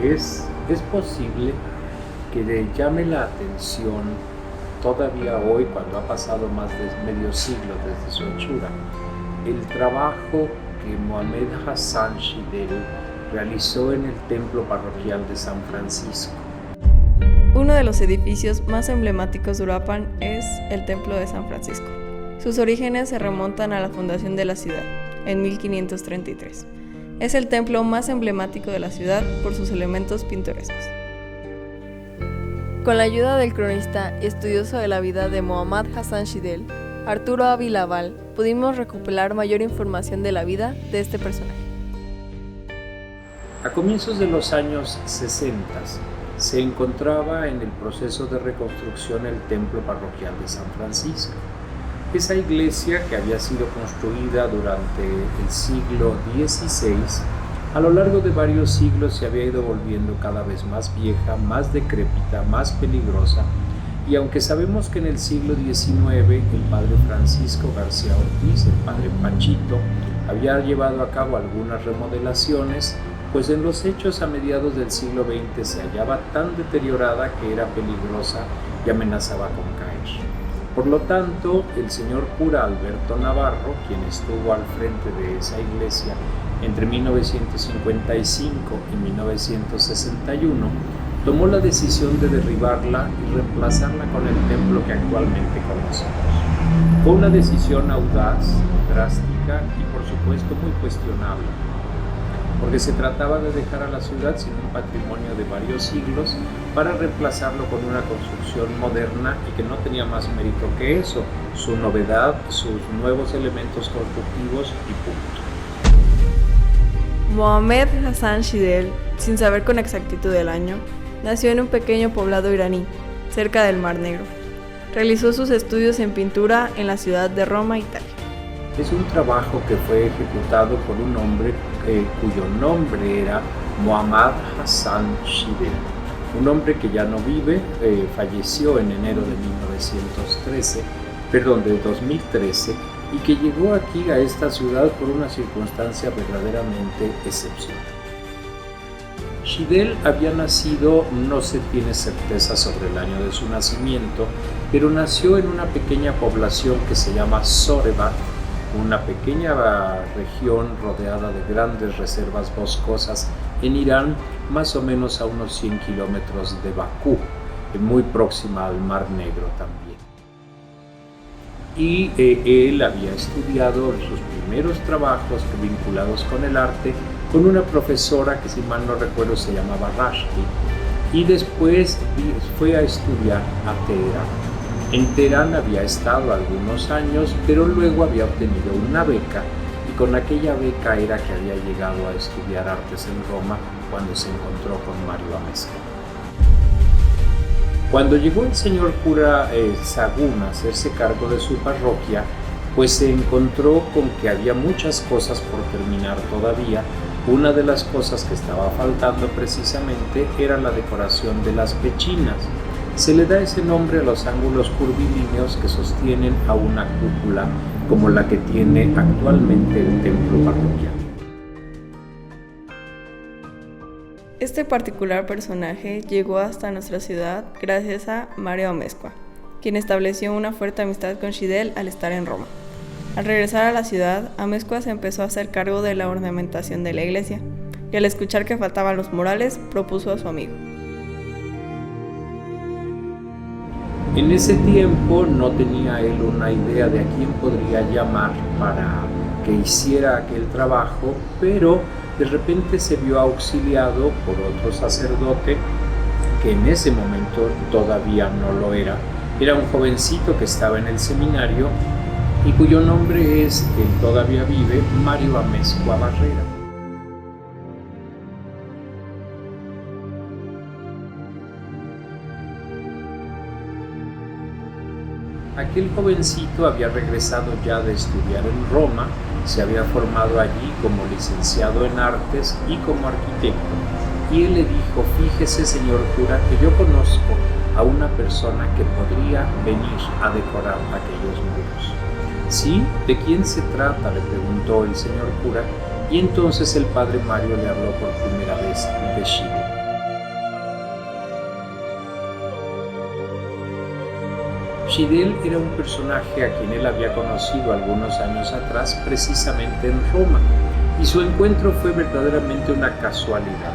Es posible que le llame la atención todavía hoy, cuando ha pasado más de medio siglo desde su hechura, el trabajo que Mohamed Hassan Shidel realizó en el templo parroquial de San Francisco. Uno de los edificios más emblemáticos de Uruapan es el Templo de San Francisco. Sus orígenes se remontan a la fundación de la ciudad, en 1533. Es el templo más emblemático de la ciudad por sus elementos pintorescos. Con la ayuda del cronista y estudioso de la vida de Mohammad Hassan Shidel, Arturo Ávila Val, pudimos recopilar mayor información de la vida de este personaje. A comienzos de los años 60 se encontraba en el proceso de reconstrucción el templo parroquial de San Francisco. Esa iglesia, que había sido construida durante el siglo XVI, a lo largo de varios siglos se había ido volviendo cada vez más vieja, más decrépita, más peligrosa, y aunque sabemos que en el siglo XIX el padre Francisco García Ortiz, el padre Pachito, había llevado a cabo algunas remodelaciones, pues en los hechos a mediados del siglo XX se hallaba tan deteriorada que era peligrosa y amenazaba con caer. Por lo tanto, el señor cura Alberto Navarro, quien estuvo al frente de esa iglesia entre 1955 y 1961, tomó la decisión de derribarla y reemplazarla con el templo que actualmente conocemos. Fue una decisión audaz, drástica y por supuesto muy cuestionable, porque se trataba de dejar a la ciudad sin un patrimonio de varios siglos para reemplazarlo con una construcción moderna y que no tenía más mérito que eso, su novedad, sus nuevos elementos constructivos y punto. Mohamed Hassan Shidel, sin saber con exactitud el año, nació en un pequeño poblado iraní, cerca del Mar Negro. Realizó sus estudios en pintura en la ciudad de Roma, Italia. Es un trabajo que fue ejecutado por un hombre cuyo nombre era Mohammad Hassan Shidel, un hombre que ya no vive, falleció en enero de 2013 y que llegó aquí a esta ciudad por una circunstancia verdaderamente excepcional. Shidel había nacido, no se tiene certeza sobre el año de su nacimiento, pero nació en una pequeña población que se llama Zorevat, una pequeña región rodeada de grandes reservas boscosas en Irán, más o menos a unos 100 kilómetros de Bakú, muy próxima al Mar Negro también. Y él había estudiado sus primeros trabajos vinculados con el arte con una profesora que, si mal no recuerdo, se llamaba Rashti, y después fue a estudiar a Teherán. En Teherán había estado algunos años, pero luego había obtenido una beca, y con aquella beca era que había llegado a estudiar artes en Roma cuando se encontró con Mario Amezcua. Cuando llegó el señor cura Sagún a hacerse cargo de su parroquia, pues se encontró con que había muchas cosas por terminar todavía. Una de las cosas que estaba faltando precisamente era la decoración de las pechinas. Se le da ese nombre a los ángulos curvilíneos que sostienen a una cúpula como la que tiene actualmente el templo parroquial. Este particular personaje llegó hasta nuestra ciudad gracias a Mario Amezcua, quien estableció una fuerte amistad con Shidel al estar en Roma. Al regresar a la ciudad, Amezcua se empezó a hacer cargo de la ornamentación de la iglesia, y al escuchar que faltaban los murales, propuso a su amigo. En ese tiempo no tenía él una idea de a quién podría llamar para que hiciera aquel trabajo, pero de repente se vio auxiliado por otro sacerdote que en ese momento todavía no lo era. Era un jovencito que estaba en el seminario y cuyo nombre es, él todavía vive, Mario Amezcua Barrera. Aquel jovencito había regresado ya de estudiar en Roma, se había formado allí como licenciado en artes y como arquitecto. Y él le dijo: fíjese, señor cura, que yo conozco a una persona que podría venir a decorar aquellos muros. ¿Sí? ¿De quién se trata?, le preguntó el señor cura, y entonces el padre Mario le habló por primera vez de Shidel. Chidel era un personaje a quien él había conocido algunos años atrás, precisamente en Roma, y su encuentro fue verdaderamente una casualidad.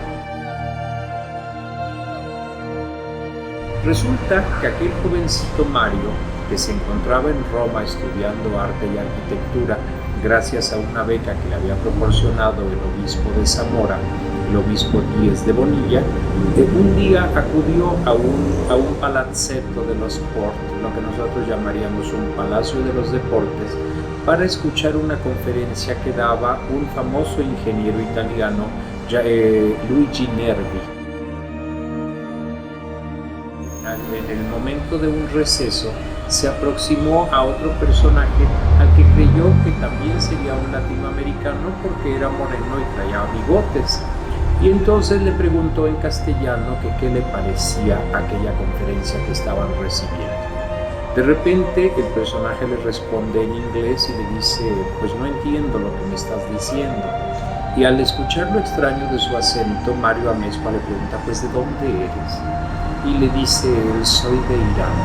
Resulta que aquel jovencito Mario, que se encontraba en Roma estudiando arte y arquitectura gracias a una beca que le había proporcionado el obispo de Zamora, el obispo Díez de Bonilla, un día acudió a un palazzetto de los sport, lo que nosotros llamaríamos un palacio de los deportes, para escuchar una conferencia que daba un famoso ingeniero italiano, Luigi Nervi. En el momento de un receso, se aproximó a otro personaje al que creyó que también sería un latinoamericano porque era moreno y traía bigotes. Y entonces le preguntó en castellano que qué le parecía aquella conferencia que estaban recibiendo. De repente el personaje le responde en inglés y le dice: pues no entiendo lo que me estás diciendo. Y al escuchar lo extraño de su acento, Mario Amezcua le pregunta: pues ¿de dónde eres? Y le dice: soy de Irán.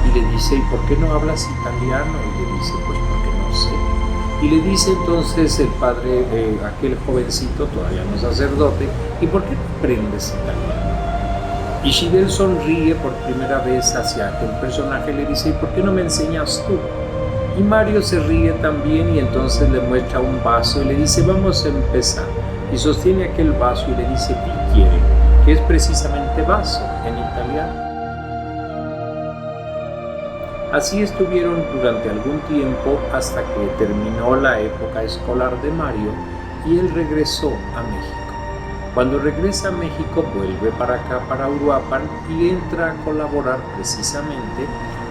Y le dice: ¿y por qué no hablas italiano? Y le dice: pues porque no sé. Y le dice entonces el padre, aquel jovencito, todavía no sacerdote: ¿y por qué no aprendes italiano? Y Chidel sonríe por primera vez hacia aquel personaje y le dice: ¿y por qué no me enseñas tú? Y Mario se ríe también y entonces le muestra un vaso y le dice: vamos a empezar. Y sostiene aquel vaso y le dice: bicchiere, que es precisamente vaso en italiano. Así estuvieron durante algún tiempo hasta que terminó la época escolar de Mario y él regresó a México. Cuando regresa a México vuelve para acá, para Uruapan, y entra a colaborar precisamente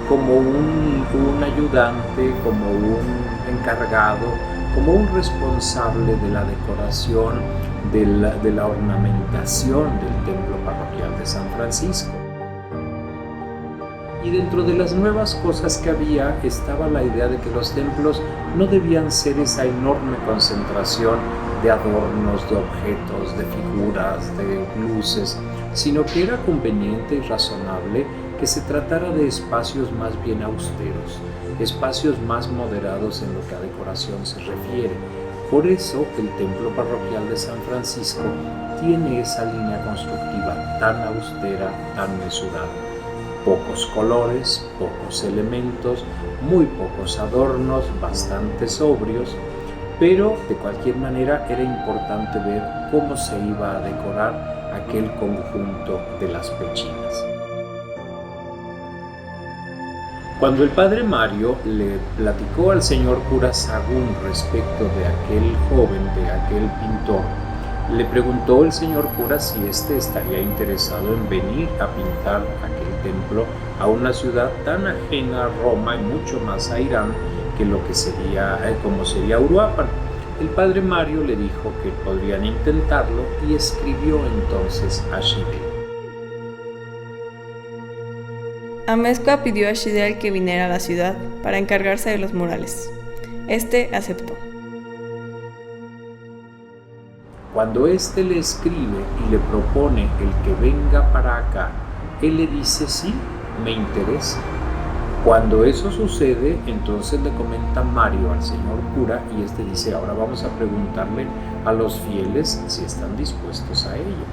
como un ayudante, como un encargado, como un responsable de la decoración, de la ornamentación del templo parroquial de San Francisco. Y dentro de las nuevas cosas que había estaba la idea de que los templos no debían ser esa enorme concentración de adornos, de objetos, de figuras, de luces, sino que era conveniente y razonable que se tratara de espacios más bien austeros, espacios más moderados en lo que a decoración se refiere. Por eso el templo parroquial de San Francisco tiene esa línea constructiva tan austera, tan mesurada. Pocos colores, pocos elementos, muy pocos adornos, bastante sobrios, pero de cualquier manera era importante ver cómo se iba a decorar aquel conjunto de las pechinas. Cuando el padre Mario le platicó al señor cura Sagún respecto de aquel joven, de aquel pintor, le preguntó el señor cura si éste estaría interesado en venir a pintar aquel templo a una ciudad tan ajena a Roma y mucho más a Irán que lo que sería, como sería Uruapan. El padre Mario le dijo que podrían intentarlo y escribió entonces a Chidel. Amezcua pidió a Chidel que viniera a la ciudad para encargarse de los murales. Este aceptó. Cuando éste le escribe y le propone el que venga para acá, él le dice: sí, me interesa. Cuando eso sucede, entonces le comenta Mario al señor cura y este dice: ahora vamos a preguntarle a los fieles si están dispuestos a ello.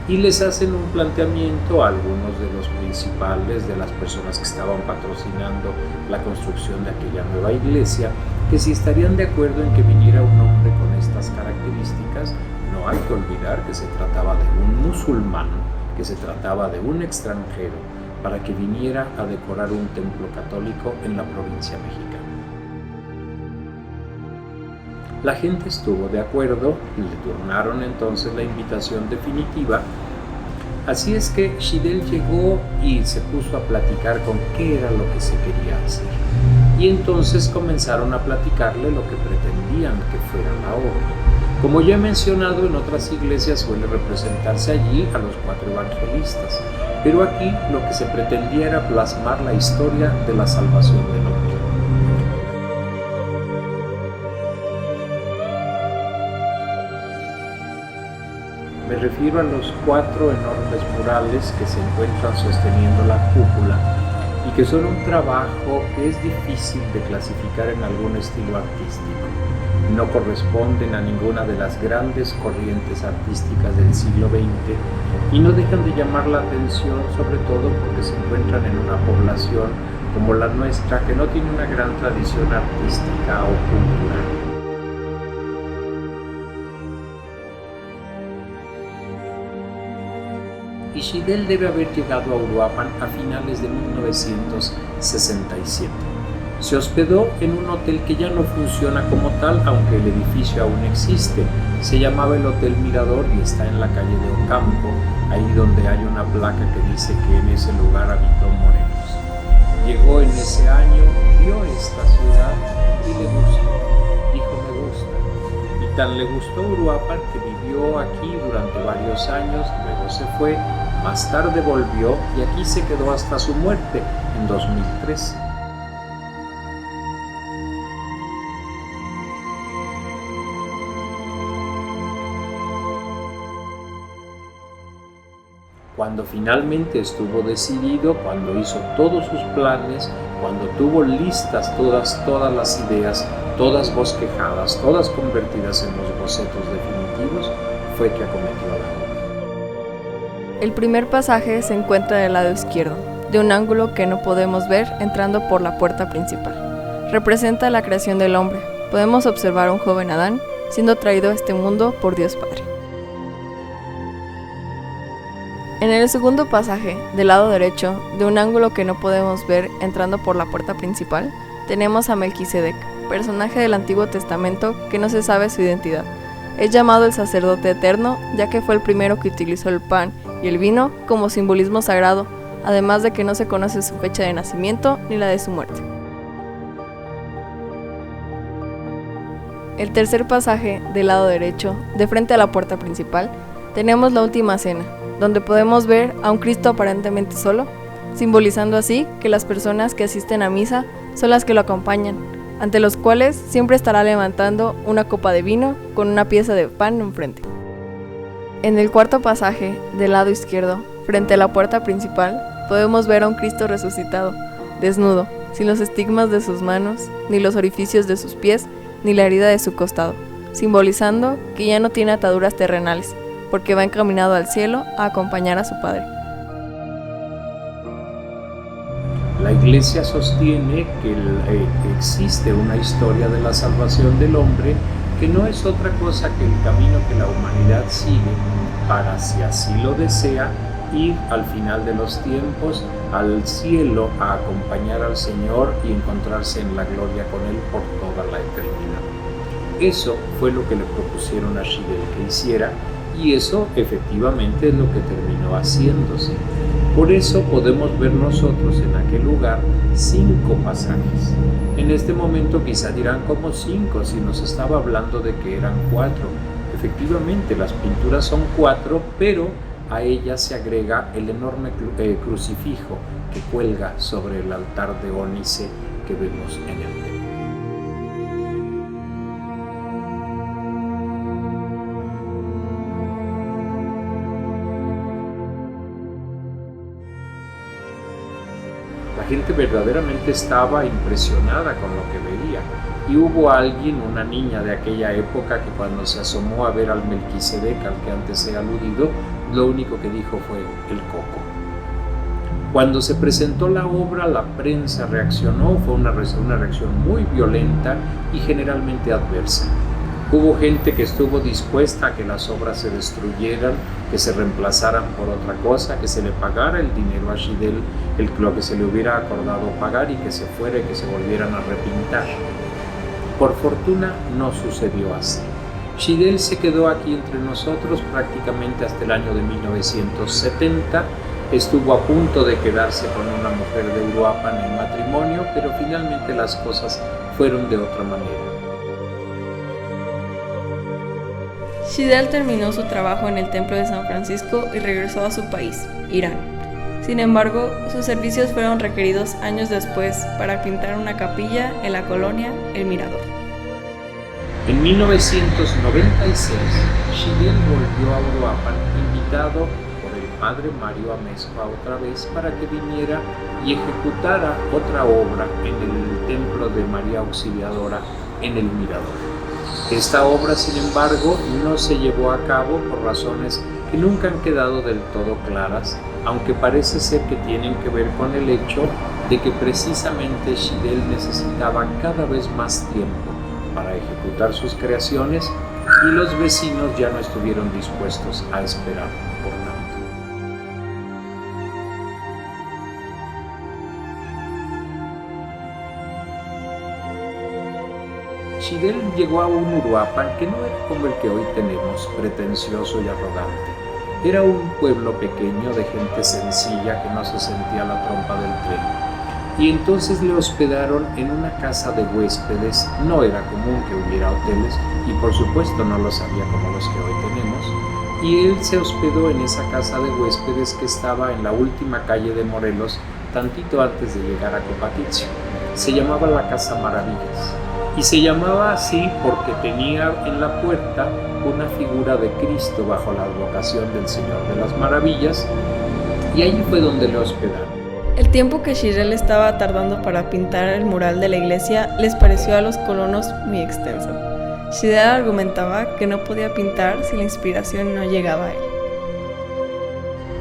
Y les hacen un planteamiento a algunos de los principales, de las personas que estaban patrocinando la construcción de aquella nueva iglesia, que si estarían de acuerdo en que viniera un hombre con estas características. No hay que olvidar que se trataba de un musulmán, que se trataba de un extranjero, para que viniera a decorar un templo católico en la provincia mexicana. La gente estuvo de acuerdo y le turnaron entonces la invitación definitiva. Así es que Chidel llegó y se puso a platicar con qué era lo que se quería hacer. Y entonces comenzaron a platicarle lo que pretendían que fuera la obra. Como ya he mencionado, en otras iglesias suele representarse allí a los 4 evangelistas, pero aquí lo que se pretendía era plasmar la historia de la salvación del hombre. Me refiero a los 4 enormes murales que se encuentran sosteniendo la cúpula y que son un trabajo que es difícil de clasificar en algún estilo artístico. No corresponden a ninguna de las grandes corrientes artísticas del siglo XX y no dejan de llamar la atención, sobre todo porque se encuentran en una población como la nuestra que no tiene una gran tradición artística o cultural. Y Chidel debe haber llegado a Uruapan a finales de 1967. Se hospedó en un hotel que ya no funciona como tal, aunque el edificio aún existe. Se llamaba el Hotel Mirador y está en la calle de Ocampo, ahí donde hay una placa que dice que en ese lugar habitó Morelos. Llegó en ese año, vio esta ciudad y le gustó. Dijo, me gusta. Y tan le gustó Uruapan que vivió aquí durante varios años, luego se fue, más tarde volvió y aquí se quedó hasta su muerte en 2013. Cuando finalmente estuvo decidido, cuando hizo todos sus planes, cuando tuvo listas todas las ideas, todas bosquejadas, todas convertidas en los bocetos definitivos, fue que acometió la obra. El primer pasaje se encuentra del lado izquierdo, de un ángulo que no podemos ver entrando por la puerta principal. Representa la creación del hombre. Podemos observar a un joven Adán siendo traído a este mundo por Dios Padre. En el segundo pasaje, del lado derecho, de un ángulo que no podemos ver entrando por la puerta principal, tenemos a Melquisedec, personaje del Antiguo Testamento que no se sabe su identidad. Es llamado el sacerdote eterno, ya que fue el primero que utilizó el pan y el vino como simbolismo sagrado, además de que no se conoce su fecha de nacimiento ni la de su muerte. El tercer pasaje, del lado derecho, de frente a la puerta principal, tenemos la última cena, donde podemos ver a un Cristo aparentemente solo, simbolizando así que las personas que asisten a misa son las que lo acompañan, ante los cuales siempre estará levantando una copa de vino con una pieza de pan enfrente. En el cuarto pasaje, del lado izquierdo, frente a la puerta principal, podemos ver a un Cristo resucitado, desnudo, sin los estigmas de sus manos, ni los orificios de sus pies, ni la herida de su costado, simbolizando que ya no tiene ataduras terrenales, porque va encaminado al cielo a acompañar a su Padre. La Iglesia sostiene que existe una historia de la salvación del hombre que no es otra cosa que el camino que la humanidad sigue para, si así lo desea, ir al final de los tiempos al cielo a acompañar al Señor y encontrarse en la gloria con Él por toda la eternidad. Eso fue lo que le propusieron a Chidel que hiciera, y eso efectivamente es lo que terminó haciéndose. Por eso podemos ver nosotros en aquel lugar 5 pasajes. En este momento quizá dirán como 5 si nos estaba hablando de que eran 4. Efectivamente las pinturas son 4, pero a ellas se agrega el enorme crucifijo que cuelga sobre el altar de ónice que vemos en el templo. La gente verdaderamente estaba impresionada con lo que veía, y hubo alguien, una niña de aquella época, que cuando se asomó a ver al Melquisedec al que antes he aludido, lo único que dijo fue el coco. Cuando se presentó la obra, la prensa reaccionó, fue una reacción muy violenta y generalmente adversa. Hubo gente que estuvo dispuesta a que las obras se destruyeran, que se reemplazaran por otra cosa, que se le pagara el dinero a Chidel, lo que se le hubiera acordado pagar, y que se fuera y que se volvieran a repintar. Por fortuna no sucedió así. Chidel se quedó aquí entre nosotros prácticamente hasta el año de 1970. Estuvo a punto de quedarse con una mujer de Uruapan en matrimonio, pero finalmente las cosas fueron de otra manera. Chidel terminó su trabajo en el Templo de San Francisco y regresó a su país, Irán. Sin embargo, sus servicios fueron requeridos años después para pintar una capilla en la colonia El Mirador. En 1996, Chidel volvió a Uruapan invitado por el padre Mario Amezcua otra vez para que viniera y ejecutara otra obra en el templo de María Auxiliadora en el Mirador. Esta obra, sin embargo, no se llevó a cabo por razones que nunca han quedado del todo claras, aunque parece ser que tienen que ver con el hecho de que precisamente Chidel necesitaba cada vez más tiempo para ejecutar sus creaciones y los vecinos ya no estuvieron dispuestos a esperar por tanto. Chidel llegó a un Uruapan que no era como el que hoy tenemos, pretencioso y arrogante. Era un pueblo pequeño de gente sencilla que no se sentía la trompa del tren. Y entonces le hospedaron en una casa de huéspedes. No era común que hubiera hoteles y por supuesto no los había como los que hoy tenemos. Y él se hospedó en esa casa de huéspedes que estaba en la última calle de Morelos, tantito antes de llegar a Copatitzio. Se llamaba la Casa Maravillas. Y se llamaba así porque tenía en la puerta una figura de Cristo bajo la advocación del Señor de las Maravillas, y allí fue donde le hospedaron. El tiempo que Chidel estaba tardando para pintar el mural de la iglesia les pareció a los colonos muy extenso. Chidel argumentaba que no podía pintar si la inspiración no llegaba a él.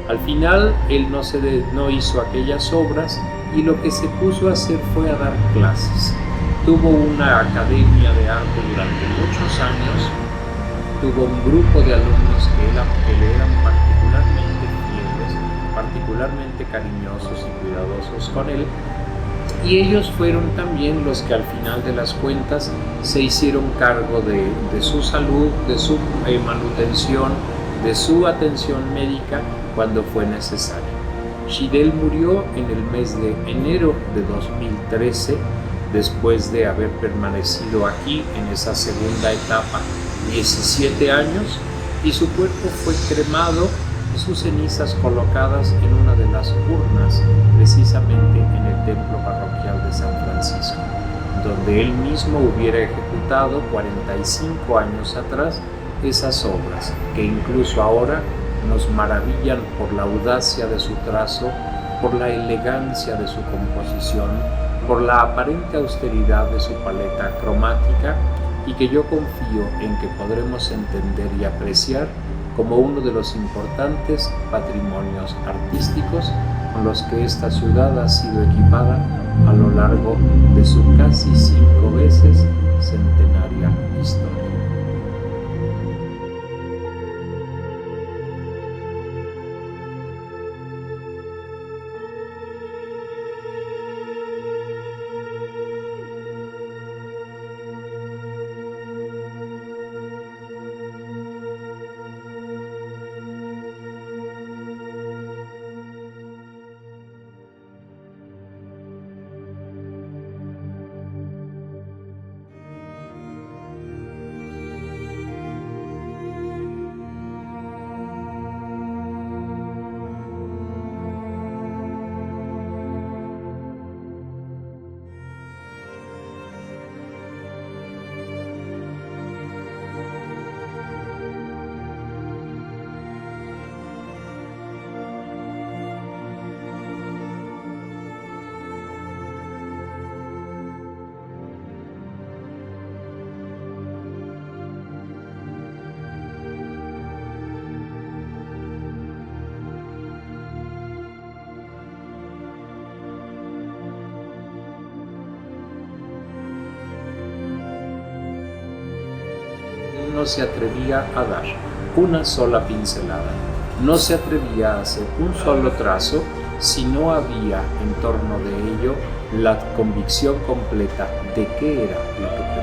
Al final, él no hizo aquellas obras y lo que se puso a hacer fue a dar clases. Tuvo una academia de arte durante muchos años, tuvo un grupo de alumnos que le eran particularmente fieles, particularmente cariñosos y cuidadosos con él, y ellos fueron también los que al final de las cuentas se hicieron cargo de su salud, de su manutención, de su atención médica cuando fue necesario. Chidel murió en el mes de enero de 2013, después de haber permanecido aquí en esa segunda etapa 17 años, y su cuerpo fue cremado y sus cenizas colocadas en una de las urnas, precisamente en el templo parroquial de San Francisco, donde él mismo hubiera ejecutado 45 años atrás esas obras, que incluso ahora nos maravillan por la audacia de su trazo, por la elegancia de su composición, por la aparente austeridad de su paleta cromática, y que yo confío en que podremos entender y apreciar como uno de los importantes patrimonios artísticos con los que esta ciudad ha sido equipada a lo largo de su casi 5 veces centenaria historia. No se atrevía a dar una sola pincelada, no se atrevía a hacer un solo trazo si no había en torno de ello la convicción completa de qué era lo que